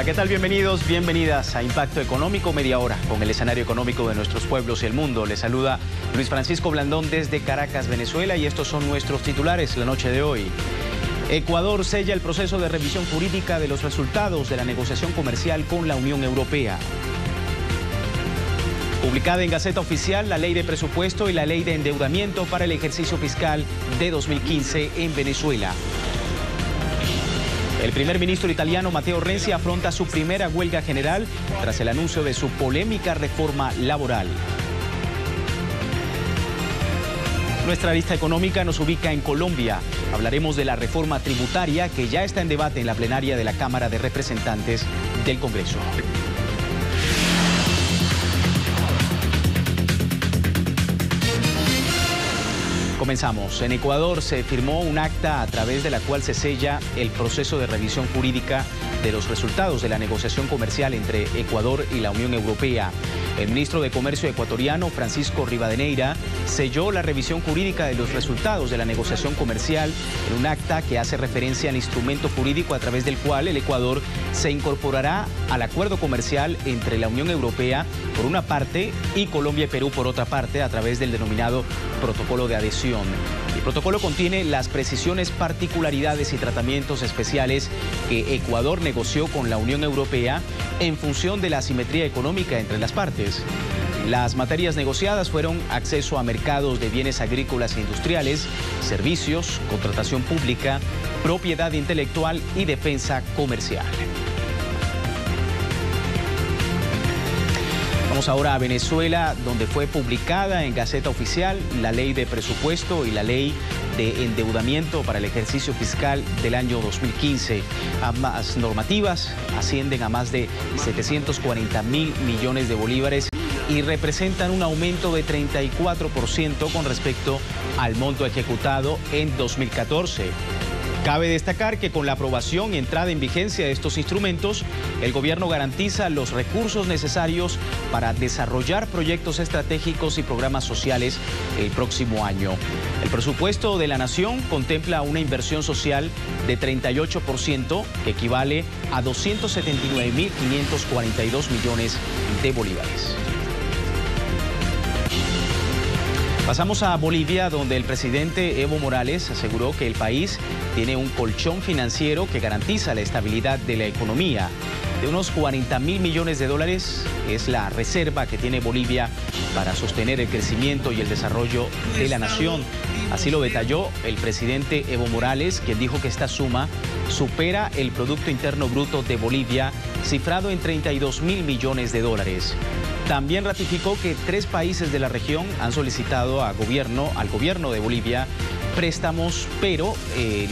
Hola, ¿qué tal? Bienvenidos, bienvenidas a Impacto Económico, media hora con el escenario económico de nuestros pueblos y el mundo. Les saluda Luis Francisco Blandón desde Caracas, Venezuela, y estos son nuestros titulares la noche de hoy. Ecuador sella el proceso de revisión jurídica de los resultados de la negociación comercial con la Unión Europea. Publicada en Gaceta Oficial la Ley de Presupuesto y la Ley de Endeudamiento para el ejercicio fiscal de 2015 en Venezuela. El primer ministro italiano Matteo Renzi afronta su primera huelga general tras el anuncio de su polémica reforma laboral. Nuestra lista económica nos ubica en Colombia. Hablaremos de la reforma tributaria que ya está en debate en la plenaria de la Cámara de Representantes del Congreso. Comenzamos. En Ecuador se firmó un acta a través de la cual se sella el proceso de revisión jurídica de los resultados de la negociación comercial entre Ecuador y la Unión Europea. El ministro de Comercio ecuatoriano, Francisco Rivadeneira, selló la revisión jurídica de los resultados de la negociación comercial en un acta que hace referencia al instrumento jurídico a través del cual el Ecuador se incorporará al acuerdo comercial entre la Unión Europea por una parte y Colombia y Perú por otra parte a través del denominado protocolo de adhesión. El protocolo contiene las precisiones, particularidades y tratamientos especiales que Ecuador negoció con la Unión Europea en función de la asimetría económica entre las partes. Las materias negociadas fueron acceso a mercados de bienes agrícolas e industriales, servicios, contratación pública, propiedad intelectual y defensa comercial. Vamos ahora a Venezuela, donde fue publicada en Gaceta Oficial la Ley de Presupuesto y la Ley de Endeudamiento para el ejercicio fiscal del año 2015. Ambas normativas ascienden a más de 740.000 millones de bolívares y representan un aumento de 34% con respecto al monto ejecutado en 2014. Cabe destacar que con la aprobación y entrada en vigencia de estos instrumentos, el gobierno garantiza los recursos necesarios para desarrollar proyectos estratégicos y programas sociales el próximo año. El presupuesto de la Nación contempla una inversión social de 38%, que equivale a 279.542 millones de bolívares. Pasamos a Bolivia, donde el presidente Evo Morales aseguró que el país tiene un colchón financiero que garantiza la estabilidad de la economía. De unos 40.000 millones de dólares es la reserva que tiene Bolivia para sostener el crecimiento y el desarrollo de la nación. Así lo detalló el presidente Evo Morales, quien dijo que esta suma supera el Producto Interno Bruto de Bolivia, cifrado en 32.000 millones de dólares. También ratificó que 3 países de la región han solicitado al gobierno de Bolivia préstamos, pero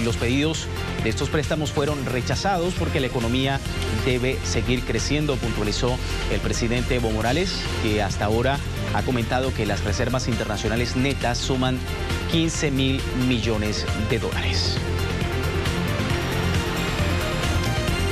los pedidos de estos préstamos fueron rechazados porque la economía debe seguir creciendo, puntualizó el presidente Evo Morales, que hasta ahora ha comentado que las reservas internacionales netas suman 15.000 millones de dólares.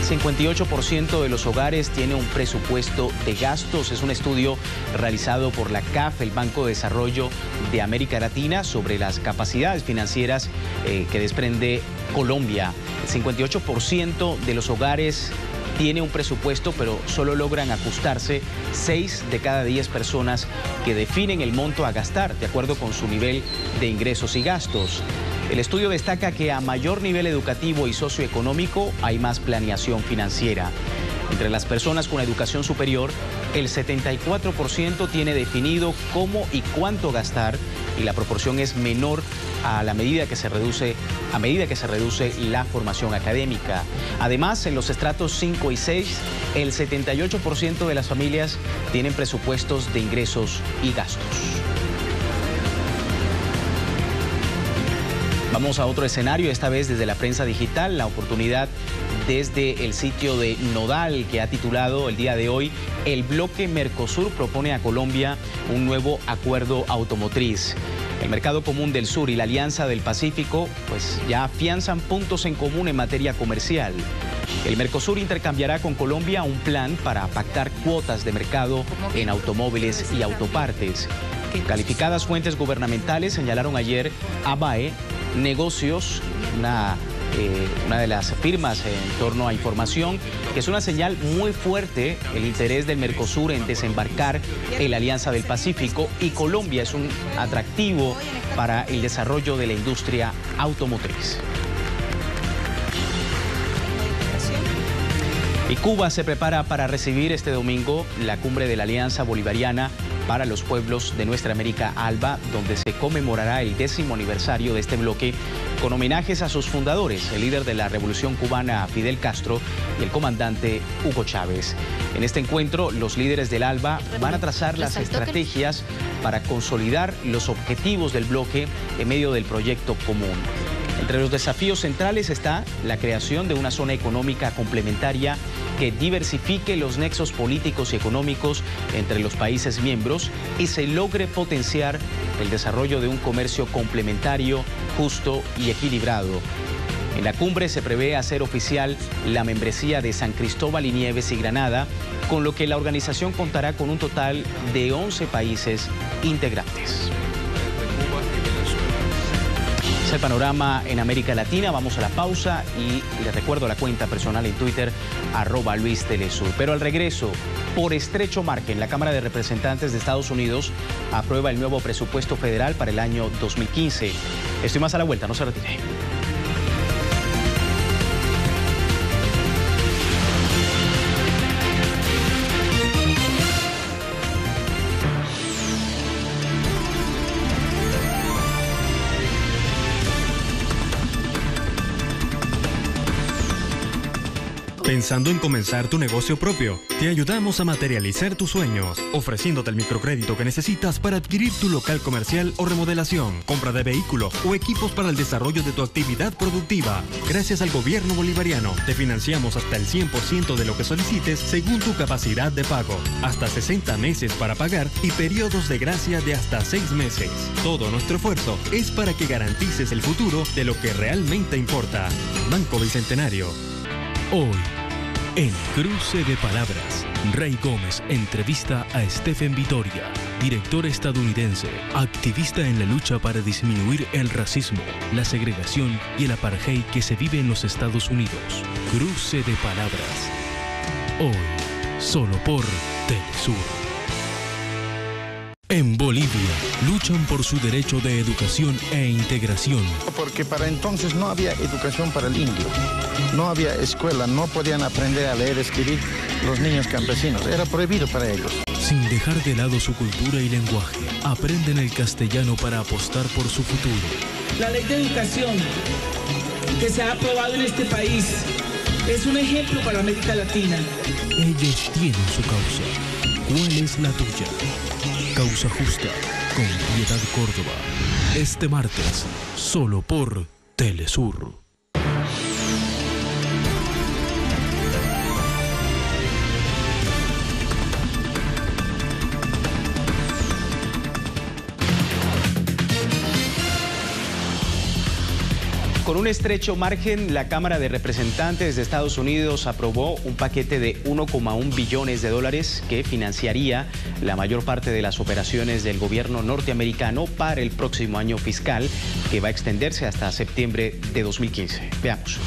58% de los hogares tiene un presupuesto de gastos. Es un estudio realizado por la CAF, el Banco de Desarrollo de América Latina, sobre las capacidades financieras que desprende Colombia. El 58% de los hogares tiene un presupuesto, pero solo logran ajustarse 6 de cada 10 personas que definen el monto a gastar, de acuerdo con su nivel de ingresos y gastos. El estudio destaca que a mayor nivel educativo y socioeconómico hay más planeación financiera. Entre las personas con educación superior, el 74% tiene definido cómo y cuánto gastar, y la proporción es menor a medida que se reduce la formación académica. Además, en los estratos 5 y 6, el 78% de las familias tienen presupuestos de ingresos y gastos. Vamos a otro escenario, esta vez desde la prensa digital, la oportunidad desde el sitio de Nodal, que ha titulado el día de hoy: el bloque Mercosur propone a Colombia un nuevo acuerdo automotriz. El Mercado Común del Sur y la Alianza del Pacífico pues ya afianzan puntos en común en materia comercial. El Mercosur intercambiará con Colombia un plan para pactar cuotas de mercado en automóviles y autopartes. Calificadas fuentes gubernamentales señalaron ayer a BAE Negocios, una una de las firmas en torno a información, que es una señal muy fuerte el interés del Mercosur en desembarcar en la Alianza del Pacífico, y Colombia es un atractivo para el desarrollo de la industria automotriz. Y Cuba se prepara para recibir este domingo la cumbre de la Alianza Bolivariana para los Pueblos de Nuestra América, ALBA, donde se conmemorará el 10º aniversario de este bloque con homenajes a sus fundadores, el líder de la Revolución Cubana, Fidel Castro, y el comandante Hugo Chávez. En este encuentro, los líderes del ALBA van a trazar las estrategias para consolidar los objetivos del bloque en medio del proyecto común. Entre los desafíos centrales está la creación de una zona económica complementaria que diversifique los nexos políticos y económicos entre los países miembros y se logre potenciar el desarrollo de un comercio complementario, justo y equilibrado. En la cumbre se prevé hacer oficial la membresía de San Cristóbal y Nieves y Granada, con lo que la organización contará con un total de 11 países integrantes. Es el panorama en América Latina. Vamos a la pausa y les recuerdo la cuenta personal en Twitter, @LuisTelesur. Pero al regreso, por estrecho margen, la Cámara de Representantes de Estados Unidos aprueba el nuevo presupuesto federal para el año 2015. Estoy más a la vuelta, no se retire. ¿Pensando en comenzar tu negocio propio? Te ayudamos a materializar tus sueños, ofreciéndote el microcrédito que necesitas para adquirir tu local comercial o remodelación, compra de vehículos o equipos para el desarrollo de tu actividad productiva. Gracias al gobierno bolivariano, te financiamos hasta el 100% de lo que solicites según tu capacidad de pago, hasta 60 meses para pagar y periodos de gracia de hasta 6 meses. Todo nuestro esfuerzo es para que garantices el futuro de lo que realmente importa. Banco Bicentenario. Hoy, en Cruce de Palabras, Ray Gómez entrevista a Stephen Vitoria, director estadounidense, activista en la lucha para disminuir el racismo, la segregación y el apartheid que se vive en los Estados Unidos. Cruce de Palabras. Hoy, solo por Telesur. En Bolivia, luchan por su derecho de educación e integración. Porque para entonces no había educación para el indio, no había escuela, no podían aprender a leer y escribir los niños campesinos, era prohibido para ellos. Sin dejar de lado su cultura y lenguaje, aprenden el castellano para apostar por su futuro. La ley de educación que se ha aprobado en este país es un ejemplo para América Latina. Ellos tienen su causa. ¿Cuál es la tuya? Causa Justa, con Piedad Córdoba. Este martes, solo por Telesur. Con un estrecho margen, la Cámara de Representantes de Estados Unidos aprobó un paquete de 1,1 billones de dólares que financiaría la mayor parte de las operaciones del gobierno norteamericano para el próximo año fiscal, que va a extenderse hasta septiembre de 2015. Veamos.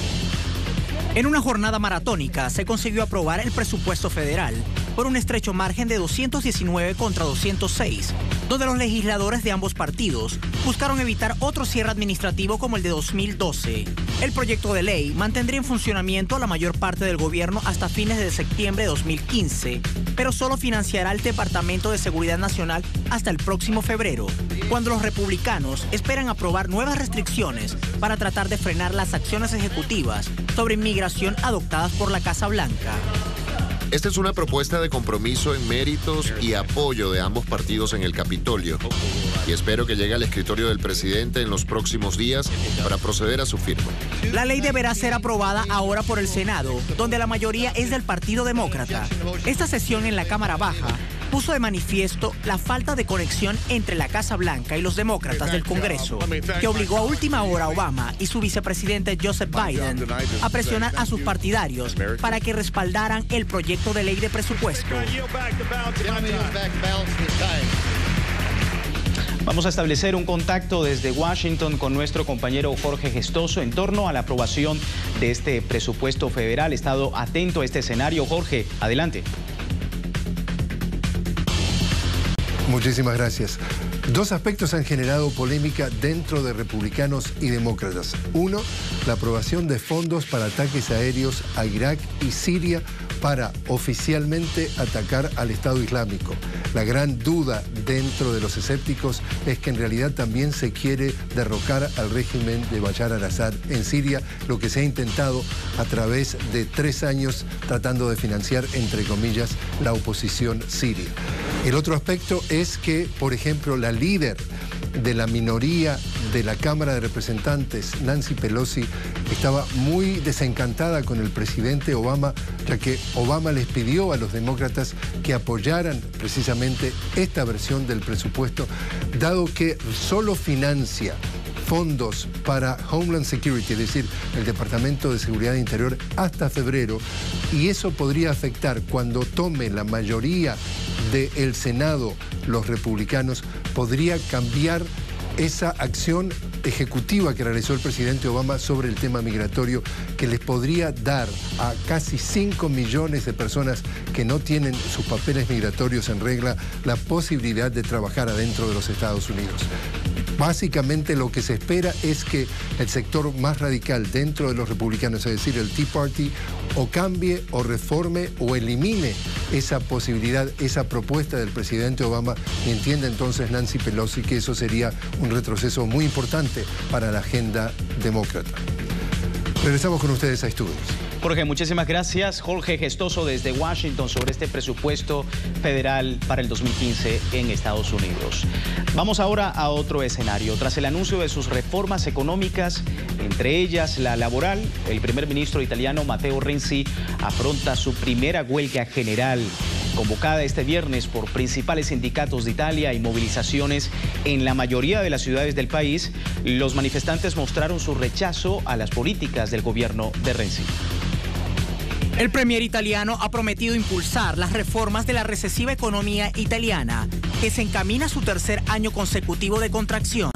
En una jornada maratónica se consiguió aprobar el presupuesto federal por un estrecho margen de 219 contra 206, donde los legisladores de ambos partidos buscaron evitar otro cierre administrativo como el de 2012. El proyecto de ley mantendría en funcionamiento la mayor parte del gobierno hasta fines de septiembre de 2015, pero solo financiará el Departamento de Seguridad Nacional hasta el próximo febrero, cuando los republicanos esperan aprobar nuevas restricciones para tratar de frenar las acciones ejecutivas sobre inmigración adoptadas por la Casa Blanca. Esta es una propuesta de compromiso en méritos y apoyo de ambos partidos en el Capitolio. Y espero que llegue al escritorio del presidente en los próximos días para proceder a su firma. La ley deberá ser aprobada ahora por el Senado, donde la mayoría es del Partido Demócrata. Esta sesión en la Cámara Baja puso de manifiesto la falta de conexión entre la Casa Blanca y los demócratas del Congreso, que obligó a última hora a Obama y su vicepresidente Joseph Biden a presionar a sus partidarios para que respaldaran el proyecto de ley de presupuesto. Vamos a establecer un contacto desde Washington con nuestro compañero Jorge Gestoso en torno a la aprobación de este presupuesto federal. He estado atento a este escenario. Jorge, adelante. Muchísimas gracias. Dos aspectos han generado polémica dentro de republicanos y demócratas. Uno, la aprobación de fondos para ataques aéreos a Irak y Siria para oficialmente atacar al Estado Islámico. La gran duda dentro de los escépticos es que en realidad también se quiere derrocar al régimen de Bashar al-Assad en Siria, lo que se ha intentado a través de 3 años tratando de financiar, entre comillas, la oposición siria. El otro aspecto es que, por ejemplo, la líder de la minoría de la Cámara de Representantes, Nancy Pelosi, estaba muy desencantada con el presidente Obama, ya que Obama les pidió a los demócratas que apoyaran precisamente esta versión del presupuesto, dado que solo financia fondos para Homeland Security, es decir, el Departamento de Seguridad Interior, hasta febrero, y eso podría afectar cuando tome la mayoría del Senado los republicanos, podría cambiar esa acción ejecutiva que realizó el presidente Obama sobre el tema migratorio, que les podría dar a casi 5 millones de personas que no tienen sus papeles migratorios en regla la posibilidad de trabajar adentro de los Estados Unidos. Básicamente lo que se espera es que el sector más radical dentro de los republicanos, es decir, el Tea Party, o cambie o reforme o elimine esa posibilidad, esa propuesta del presidente Obama, y entiende entonces Nancy Pelosi que eso sería un retroceso muy importante para la agenda demócrata. Regresamos con ustedes a estudios. Jorge, muchísimas gracias. Jorge Gestoso desde Washington sobre este presupuesto federal para el 2015 en Estados Unidos. Vamos ahora a otro escenario. Tras el anuncio de sus reformas económicas, entre ellas la laboral, el primer ministro italiano Matteo Renzi afronta su primera huelga general, convocada este viernes por principales sindicatos de Italia y movilizaciones en la mayoría de las ciudades del país. Los manifestantes mostraron su rechazo a las políticas del gobierno de Renzi. El premier italiano ha prometido impulsar las reformas de la recesiva economía italiana, que se encamina a su tercer año consecutivo de contracción.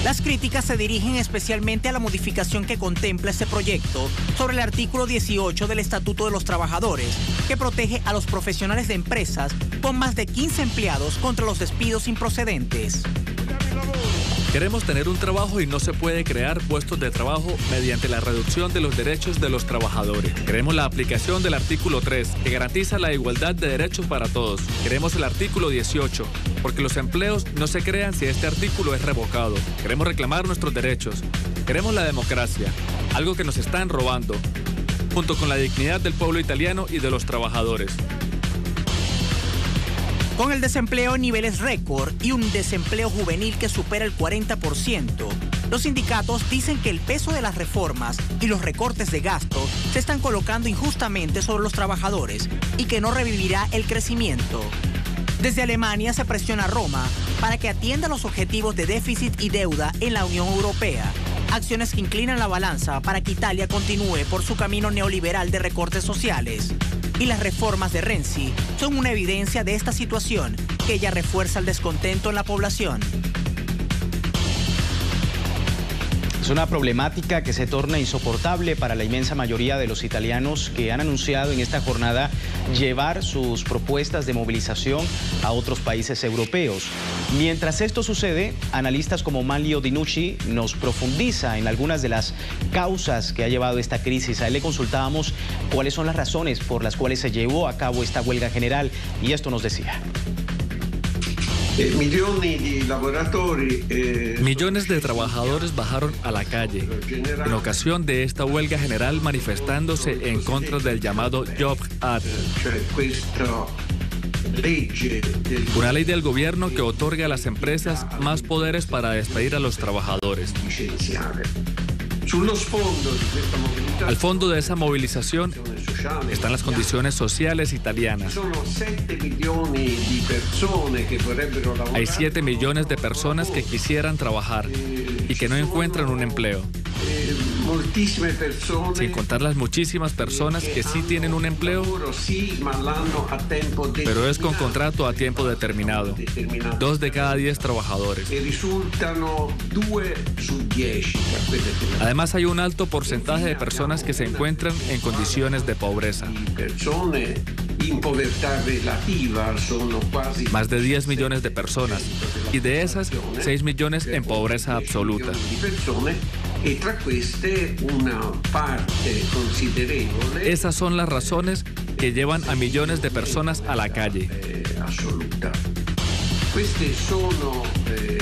Las críticas se dirigen especialmente a la modificación que contempla este proyecto sobre el artículo 18 del Estatuto de los Trabajadores, que protege a los profesionales de empresas con más de 15 empleados contra los despidos improcedentes. Queremos tener un trabajo y no se puede crear puestos de trabajo mediante la reducción de los derechos de los trabajadores. Queremos la aplicación del artículo 3, que garantiza la igualdad de derechos para todos. Queremos el artículo 18, porque los empleos no se crean si este artículo es revocado. Queremos reclamar nuestros derechos. Queremos la democracia, algo que nos están robando, junto con la dignidad del pueblo italiano y de los trabajadores. Con el desempleo en niveles récord y un desempleo juvenil que supera el 40%, los sindicatos dicen que el peso de las reformas y los recortes de gasto se están colocando injustamente sobre los trabajadores y que no revivirá el crecimiento. Desde Alemania se presiona a Roma para que atienda los objetivos de déficit y deuda en la Unión Europea, acciones que inclinan la balanza para que Italia continúe por su camino neoliberal de recortes sociales. Y las reformas de Renzi son una evidencia de esta situación, que ya refuerza el descontento en la población. Es una problemática que se torna insoportable para la inmensa mayoría de los italianos que han anunciado en esta jornada llevar sus propuestas de movilización a otros países europeos. Mientras esto sucede, analistas como Manlio Dinucci nos profundiza en algunas de las causas que ha llevado esta crisis. A él le consultábamos cuáles son las razones por las cuales se llevó a cabo esta huelga general y esto nos decía. Millones de trabajadores bajaron a la calle en ocasión de esta huelga general, manifestándose en contra del llamado Job Act, una ley del gobierno que otorga a las empresas más poderes para despedir a los trabajadores. Al fondo de esa movilización están las condiciones sociales italianas. Hay 7 millones de personas que quisieran trabajar y que no encuentran un empleo. Sin contar las muchísimas personas que sí tienen un empleo, pero es con contrato a tiempo determinado. 2 de cada 10 trabajadores. Además, hay un alto porcentaje de personas que se encuentran en condiciones de pobreza. Más de 10 millones de personas, y de esas, 6 millones en pobreza absoluta. Esas son las razones que llevan a millones de personas a la calle. Queste sono, le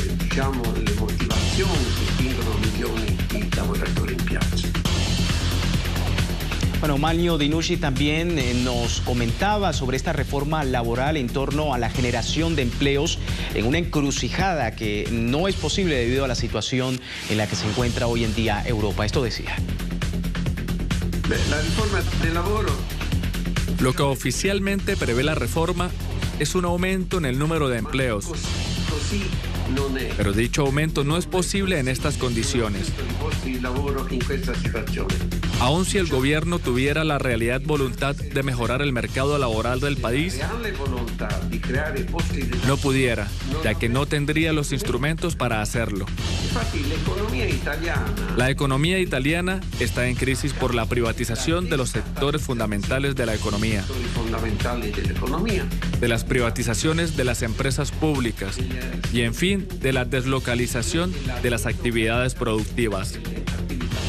motivazioni che spingono milioni di lavoratori in piazza. Bueno, Manlio Dinucci también nos comentaba sobre esta reforma laboral en torno a la generación de empleos en una encrucijada que no es posible debido a la situación en la que se encuentra hoy en día Europa. Esto decía. La reforma del lavoro. Lo que oficialmente prevé la reforma es un aumento en el número de empleos. Pero dicho aumento no es posible en estas condiciones. Aun si el gobierno tuviera la realidad voluntad de mejorar el mercado laboral del país, no pudiera, ya que no tendría los instrumentos para hacerlo. La economía italiana está en crisis por la privatización de los sectores fundamentales de la economía, de las privatizaciones de las empresas públicas y, en fin, de la deslocalización de las actividades productivas.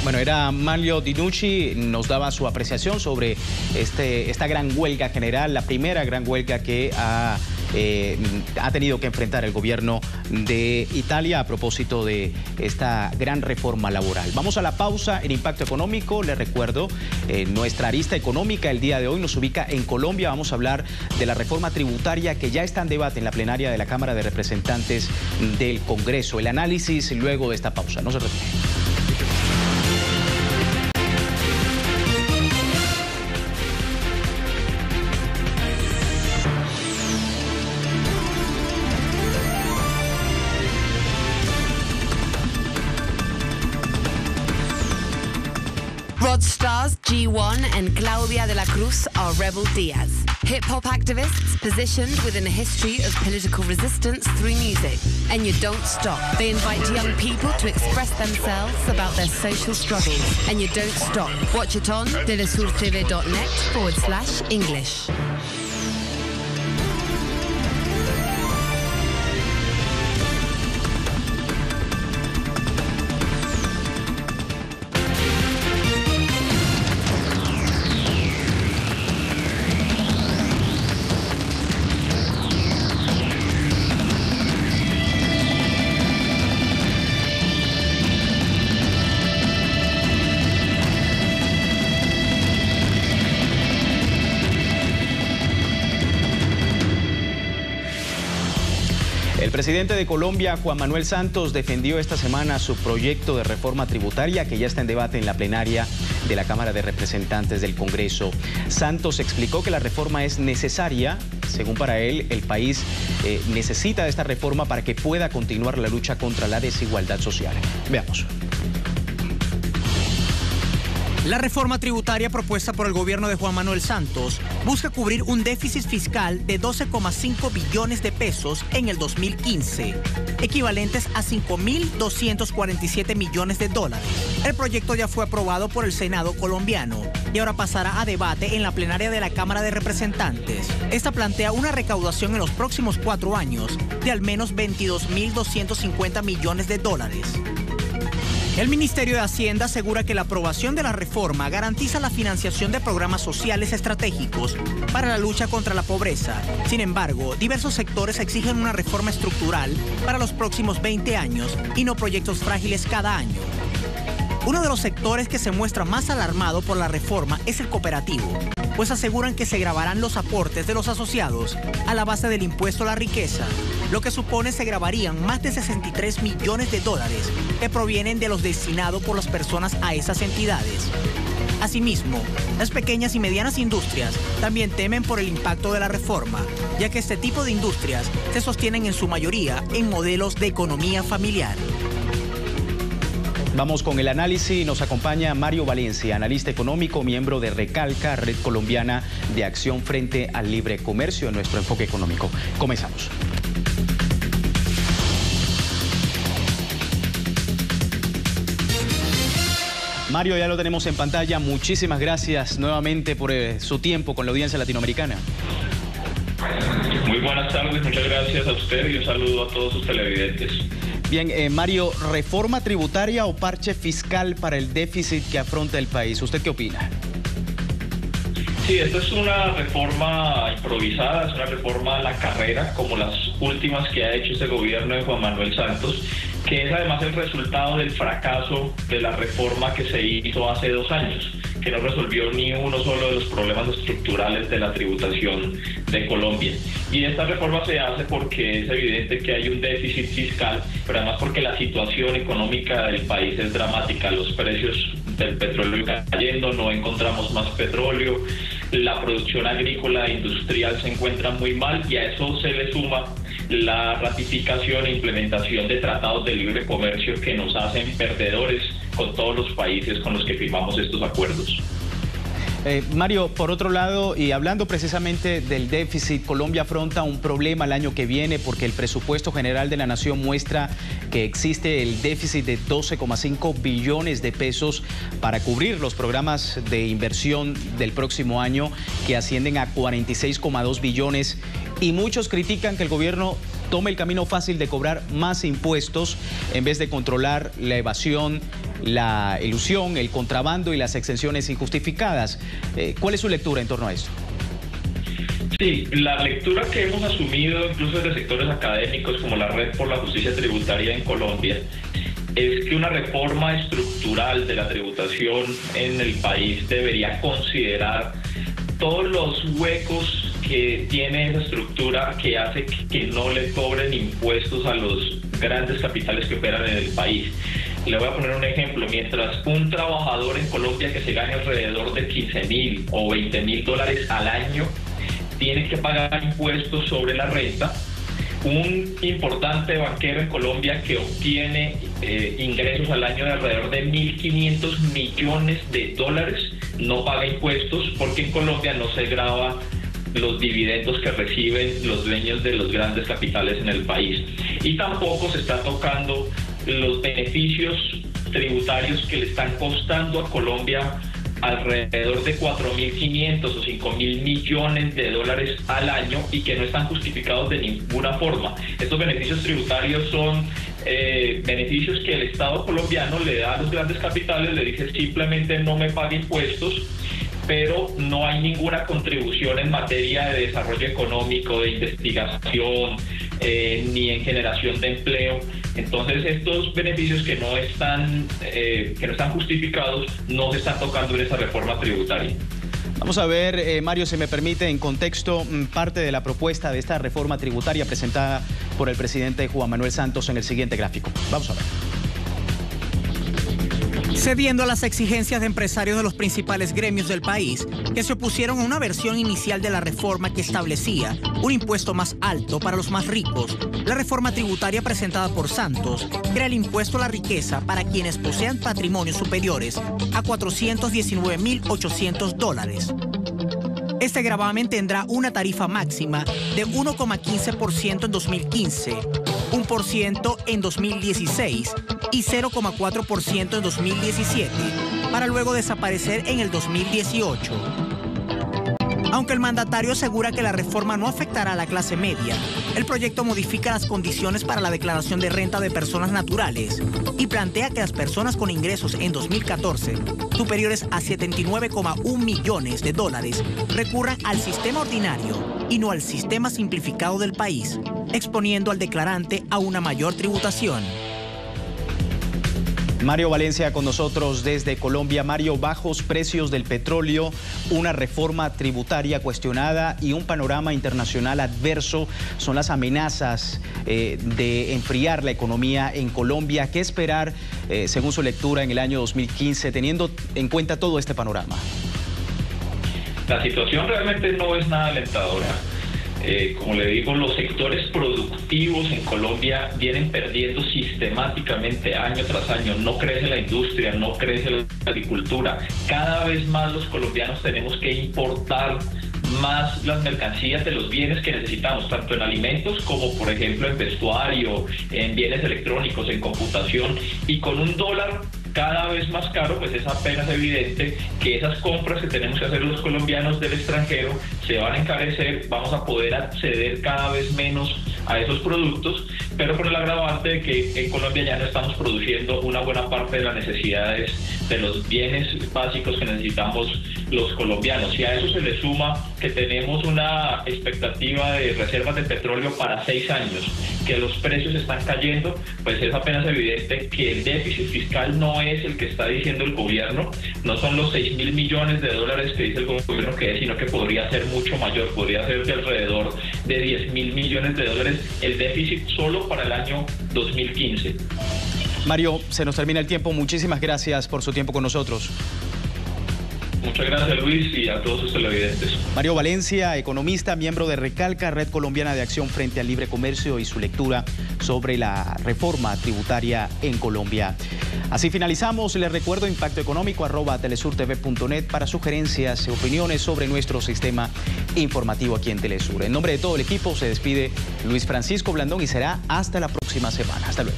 Bueno, era Manlio Dinucci, nos daba su apreciación sobre esta gran huelga general, la primera gran huelga que ha tenido que enfrentar el gobierno de Italia a propósito de esta gran reforma laboral. Vamos a la pausa en Impacto Económico. Les recuerdo, nuestra arista económica el día de hoy nos ubica en Colombia. Vamos a hablar de la reforma tributaria que ya está en debate en la plenaria de la Cámara de Representantes del Congreso. El análisis luego de esta pausa. No se retire. Rod Stars, G1 and Claudia de la Cruz are Rebel Diaz, hip-hop activists positioned within a history of political resistance through music. And you don't stop. They invite young people to express themselves about their social struggles. And you don't stop. Watch it on telesurtv.net/English. El presidente de Colombia, Juan Manuel Santos, defendió esta semana su proyecto de reforma tributaria que ya está en debate en la plenaria de la Cámara de Representantes del Congreso. Santos explicó que la reforma es necesaria. Según para él, el país necesita de esta reforma para que pueda continuar la lucha contra la desigualdad social. Veamos. La reforma tributaria propuesta por el gobierno de Juan Manuel Santos busca cubrir un déficit fiscal de 12,5 billones de pesos en el 2015, equivalentes a 5.247 millones de dólares. El proyecto ya fue aprobado por el Senado colombiano y ahora pasará a debate en la plenaria de la Cámara de Representantes. Esta plantea una recaudación en los próximos 4 años de al menos 22.250 millones de dólares. El Ministerio de Hacienda asegura que la aprobación de la reforma garantiza la financiación de programas sociales estratégicos para la lucha contra la pobreza. Sin embargo, diversos sectores exigen una reforma estructural para los próximos 20 años y no proyectos frágiles cada año. Uno de los sectores que se muestra más alarmado por la reforma es el cooperativo, pues aseguran que se gravarán los aportes de los asociados a la base del impuesto a la riqueza, lo que supone se grabarían más de 63 millones de dólares que provienen de los destinados por las personas a esas entidades. Asimismo, las pequeñas y medianas industrias también temen por el impacto de la reforma, ya que este tipo de industrias se sostienen en su mayoría en modelos de economía familiar. Vamos con el análisis. Nos acompaña Mario Valencia, analista económico, miembro de Recalca, Red Colombiana de Acción Frente al Libre Comercio, en nuestro enfoque económico. Comenzamos. Mario, ya lo tenemos en pantalla. Muchísimas gracias nuevamente por su tiempo con la audiencia latinoamericana. Muy buenas tardes, muchas gracias a usted y un saludo a todos sus televidentes. Bien, Mario, ¿reforma tributaria o parche fiscal para el déficit que afronta el país? ¿Usted qué opina? Sí, esta es una reforma improvisada, es una reforma a la carrera, como las últimas que ha hecho este gobierno de Juan Manuel Santos, que es además el resultado del fracaso de la reforma que se hizo hace 2 años, que no resolvió ni uno solo de los problemas estructurales de la tributación de Colombia. Y esta reforma se hace porque es evidente que hay un déficit fiscal, pero además porque la situación económica del país es dramática. Los precios del petróleo cayendo, no encontramos más petróleo, la producción agrícola e industrial se encuentra muy mal, y a eso se le suma la ratificación e implementación de tratados de libre comercio que nos hacen perdedores con todos los países con los que firmamos estos acuerdos. Mario, por otro lado, y hablando precisamente del déficit, Colombia afronta un problema el año que viene porque el presupuesto general de la nación muestra que existe el déficit de 12,5 billones de pesos para cubrir los programas de inversión del próximo año, que ascienden a 46,2 billones, y muchos critican que el gobierno tome el camino fácil de cobrar más impuestos en vez de controlar la evasión, la ilusión, el contrabando y las exenciones injustificadas. ¿Cuál es su lectura en torno a esto? Sí, la lectura que hemos asumido incluso desde sectores académicos como la Red por la Justicia Tributaria en Colombia es que una reforma estructural de la tributación en el país debería considerar todos los huecos que tiene esa estructura que hace que no le cobren impuestos a los grandes capitales que operan en el país. Le voy a poner un ejemplo. Mientras un trabajador en Colombia que se gane alrededor de 15.000 o 20.000 dólares al año tiene que pagar impuestos sobre la renta, un importante banquero en Colombia que obtiene ingresos al año de alrededor de 1.500 millones de dólares no paga impuestos, porque en Colombia no se grava los dividendos que reciben los dueños de los grandes capitales en el país. Y tampoco se está tocando los beneficios tributarios que le están costando a Colombia alrededor de 4.500 o 5.000 millones de dólares al año y que no están justificados de ninguna forma. Estos beneficios tributarios son beneficios que el Estado colombiano le da a los grandes capitales, le dice simplemente no me pague impuestos, pero no hay ninguna contribución en materia de desarrollo económico, de investigación, ni en generación de empleo. Entonces estos beneficios que no están justificados no se están tocando en esa reforma tributaria. Vamos a ver, Mario, si me permite, en contexto, parte de la propuesta de esta reforma tributaria presentada por el presidente Juan Manuel Santos en el siguiente gráfico. Vamos a ver. Cediendo a las exigencias de empresarios de los principales gremios del país, que se opusieron a una versión inicial de la reforma que establecía un impuesto más alto para los más ricos, la reforma tributaria presentada por Santos crea el impuesto a la riqueza para quienes posean patrimonios superiores a $419.800. Este gravamen tendrá una tarifa máxima de 1,15% en 2015, 1% en 2016 y 0,4% en 2017, para luego desaparecer en el 2018. Aunque el mandatario asegura que la reforma no afectará a la clase media, el proyecto modifica las condiciones para la declaración de renta de personas naturales y plantea que las personas con ingresos en 2014 superiores a 79,1 millones de dólares recurran al sistema ordinario y no al sistema simplificado del país, exponiendo al declarante a una mayor tributación. Mario Valencia con nosotros desde Colombia. Mario, bajos precios del petróleo, una reforma tributaria cuestionada y un panorama internacional adverso son las amenazas de enfriar la economía en Colombia. ¿Qué esperar, según su lectura, en el año 2015, teniendo en cuenta todo este panorama? La situación realmente no es nada alentadora. Como le digo, los sectores productivos en Colombia vienen perdiendo sistemáticamente año tras año. No crece la industria, no crece la agricultura. Cada vez más los colombianos tenemos que importar más las mercancías de los bienes que necesitamos, tanto en alimentos como, por ejemplo, en vestuario, en bienes electrónicos, en computación, y con un dólar cada vez más caro, pues es apenas evidente que esas compras que tenemos que hacer los colombianos del extranjero se van a encarecer, vamos a poder acceder cada vez menos a esos productos, pero con el agravante de que en Colombia ya no estamos produciendo una buena parte de las necesidades de los bienes básicos que necesitamos los colombianos. Y a eso se le suma que tenemos una expectativa de reservas de petróleo para 6 años, que los precios están cayendo, pues es apenas evidente que el déficit fiscal no es el que está diciendo el gobierno, no son los 6.000 millones de dólares que dice el gobierno que es, sino que podría ser mucho mayor, podría ser de alrededor de 10.000 millones de dólares el déficit solo para el año 2015. Mario, se nos termina el tiempo. Muchísimas gracias por su tiempo con nosotros. Muchas gracias, Luis, y a todos sus televidentes. Mario Valencia, economista, miembro de Recalca, Red Colombiana de Acción frente al Libre Comercio, y su lectura sobre la reforma tributaria en Colombia. Así finalizamos. Les recuerdo impactoeconómico@telesurtv.net para sugerencias y opiniones sobre nuestro sistema informativo aquí en Telesur. En nombre de todo el equipo se despide Luis Francisco Blandón y será hasta la próxima semana. Hasta luego.